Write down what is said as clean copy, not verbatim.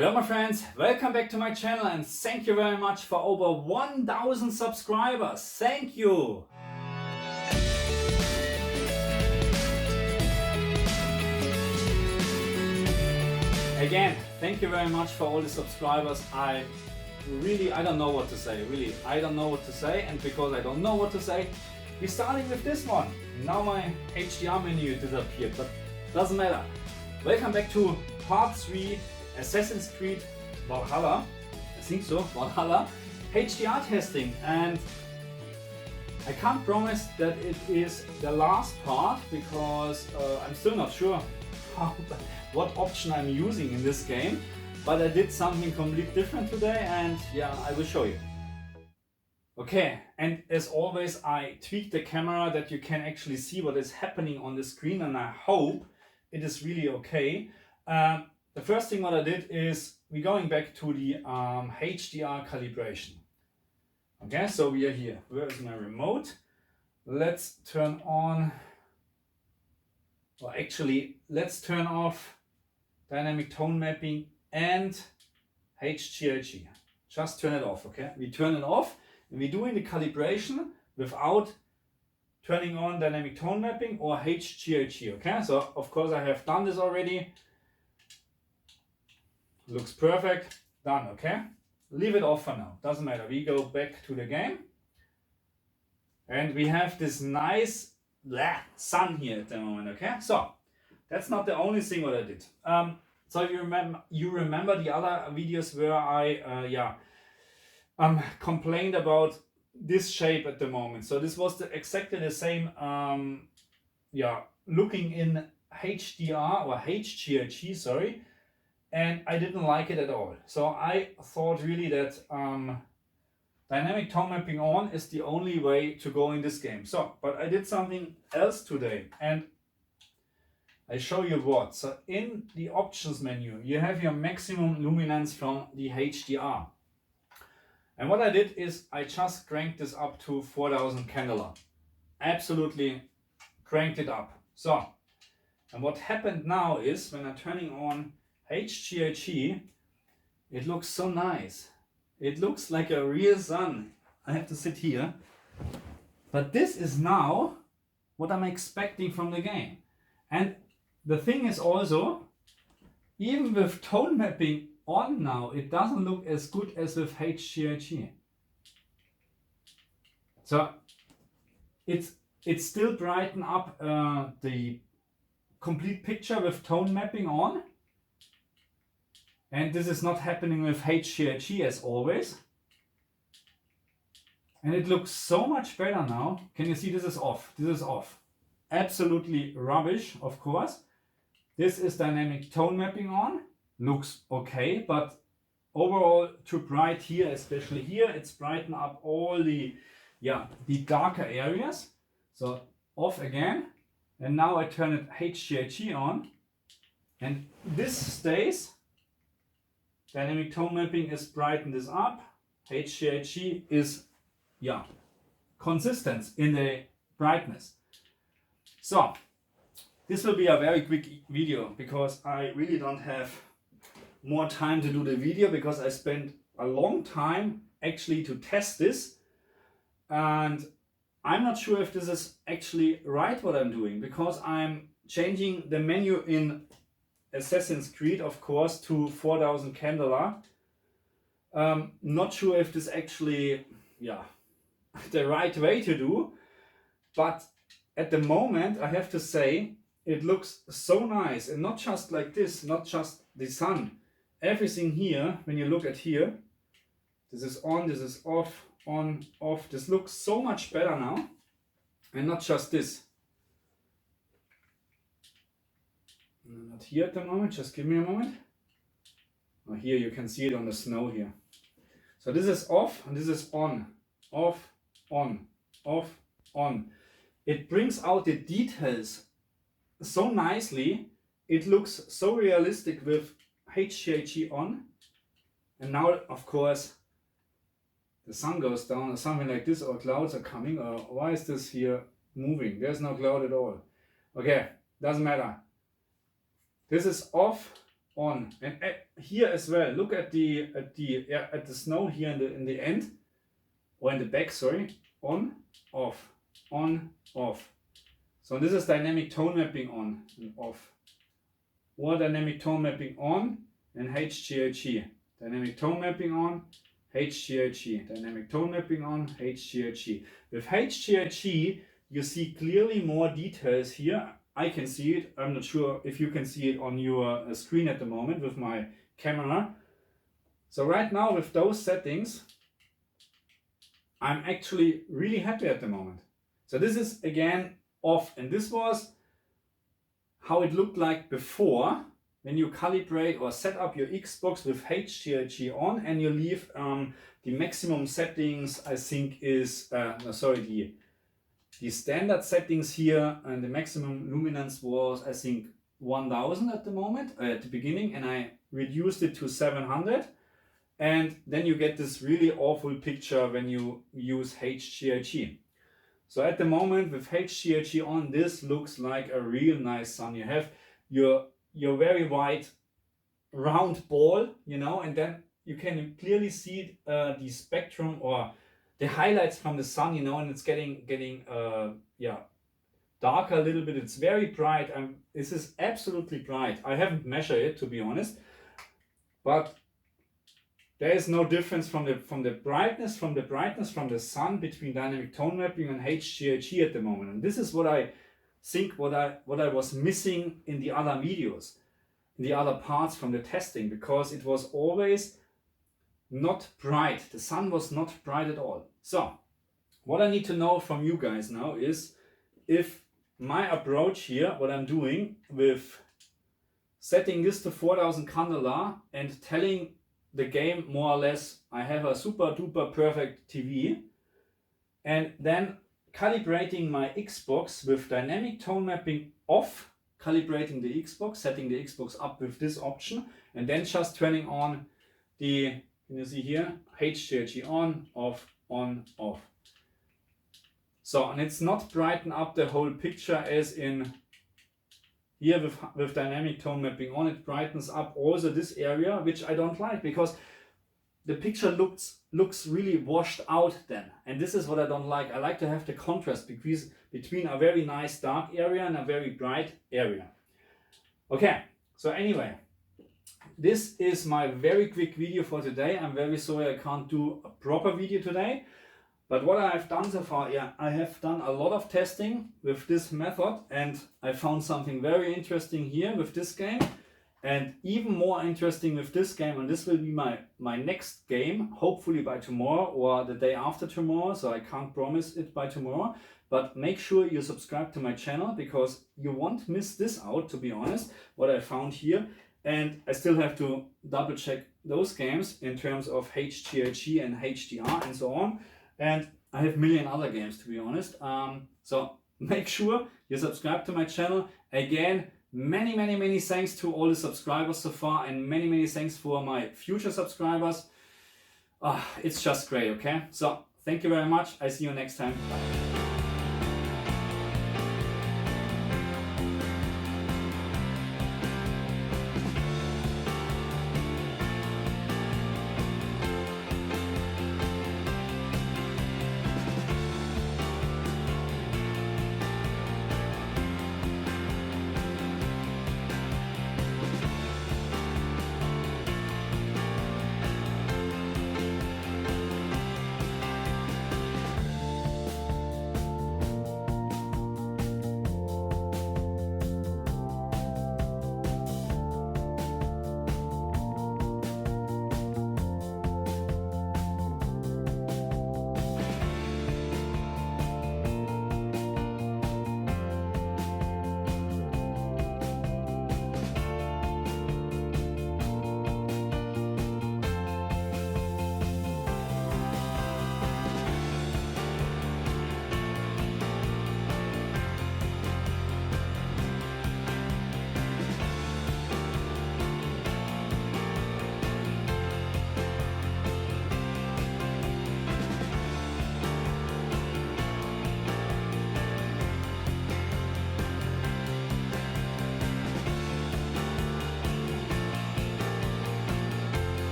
Hello my friends, welcome back to my channel and thank you very much for over 1000 subscribers. Thank you! Again, thank you very much for all the subscribers. I don't know what to say, really. I don't know what to say, and because I don't know what to say, we're starting with this one. Now my HDR menu disappeared, but doesn't matter. Welcome back to part 3 Assassin's Creed Valhalla, I think so, Valhalla, HDR testing, and I can't promise that it is the last part because I'm still not sure what option I'm using in this game, but I did something completely different today and yeah, I will show you. Okay, and as always I tweaked the camera that you can actually see what is happening on the screen, and I hope it is really okay. The first thing what I did is we're going back to the HDR calibration. Okay, so we are here. Where is my remote? Let's turn on, or actually let's turn off dynamic tone mapping and HGiG. Just turn it off, okay? We turn it off and we're doing the calibration without turning on dynamic tone mapping or HGiG, okay? So of course I have done this already. Looks perfect, done, okay? Leave it off for now, doesn't matter. We go back to the game and we have this nice sun here at the moment, okay? So that's not the only thing what I did. So you remember the other videos where I complained about this shape at the moment. So this was exactly the same looking in HDR or HGiG, sorry. And I didn't like it at all. So I thought really that dynamic tone mapping on is the only way to go in this game. So, but I did something else today and I show you what. So in the options menu, you have your maximum luminance from the HDR. And what I did is I just cranked this up to 4000 candela. Absolutely cranked it up. So, and what happened now is when I'm turning on HGiG, it looks so nice. It looks like a real sun. I have to sit here. But this is now what I'm expecting from the game. And the thing is also, even with tone mapping on now, it doesn't look as good as with HGiG. So it's still brighten up the complete picture with tone mapping on. And this is not happening with HGiG as always. And it looks so much better now. Can you see this is off? This is off. Absolutely rubbish, of course. This is dynamic tone mapping on. Looks okay, but overall too bright here, especially here. It's brighten up all the darker areas. So off again. And now I turn it HGiG on. And this stays. Dynamic tone mapping is brighten this up. HGiG is consistent in the brightness. So this will be a very quick video because I really don't have more time to do the video because I spent a long time actually to test this, and I'm not sure if this is actually right what I'm doing because I'm changing the menu in Assassin's Creed, of course, to 4000 candela. Not sure if this actually, the right way to do, but at the moment I have to say it looks so nice, and not just like this, not just the sun. Everything here, when you look at here, this is on, this is off, on, off. This looks so much better now, and not just this. Not here at the moment, just give me a moment. Oh, here you can see it on the snow here. So this is off and this is on. Off, on, off, on. It brings out the details so nicely. It looks so realistic with HGiG on. And now, of course, the sun goes down or something like this, or clouds are coming, or why is this here moving? There's no cloud at all. Okay, doesn't matter. This is off, on, and here as well. Look at the snow here in the end, or in the back. Sorry, on, off, on, off. So this is dynamic tone mapping on and off, or dynamic tone mapping on and HGiG. Dynamic tone mapping on, HGiG. Dynamic tone mapping on, HGiG. With HGiG, you see clearly more details here. I can see it. I'm not sure if you can see it on your screen at the moment with my camera. So right now with those settings, I'm actually really happy at the moment. So this is again off, and this was how it looked like before when you calibrate or set up your Xbox with HGiG on and you leave the maximum settings, I think is, the standard settings here, and the maximum luminance was, I think, 1000 at the moment, at the beginning, and I reduced it to 700. And then you get this really awful picture when you use HGiG. So at the moment with HGiG on, this looks like a real nice sun. You have your very white round ball, you know, and then you can clearly see the spectrum or the highlights from the sun, you know, and it's getting darker a little bit. It's very bright. This is absolutely bright. I haven't measured it, to be honest, but there is no difference from the brightness from the sun between dynamic tone mapping and HGiG at the moment. And this is what I think what I was missing in the other videos, in the other parts from the testing, because it was always not bright. The sun was not bright at all. So what I need to know from you guys now is if my approach here, what I'm doing with setting this to 4000 candela and telling the game more or less I have a super duper perfect TV, and then calibrating my Xbox with dynamic tone mapping off, calibrating the Xbox, setting the Xbox up with this option, and then just turning on the, can you see here, HGiG on, off, on, off. So, and it's not brighten up the whole picture as in here with dynamic tone mapping on. It brightens up also this area, which I don't like, because the picture looks really washed out then. And this is what I don't like. I like to have the contrast between a very nice dark area and a very bright area. Okay, so anyway, this is my very quick video for today. I'm very sorry I can't do a proper video today. But what I have done so far, I have done a lot of testing with this method, and I found something very interesting here with this game, and even more interesting with this game, and this will be my next game, hopefully by tomorrow or the day after tomorrow, so I can't promise it by tomorrow. But make sure you subscribe to my channel, because you won't miss this out, to be honest, what I found here. And I still have to double check those games in terms of HGiG and HDR and so on. And I have a million other games, to be honest. So make sure you subscribe to my channel. Again, many thanks to all the subscribers so far, and many thanks for my future subscribers. It's just great, okay? So thank you very much. I see you next time. Bye.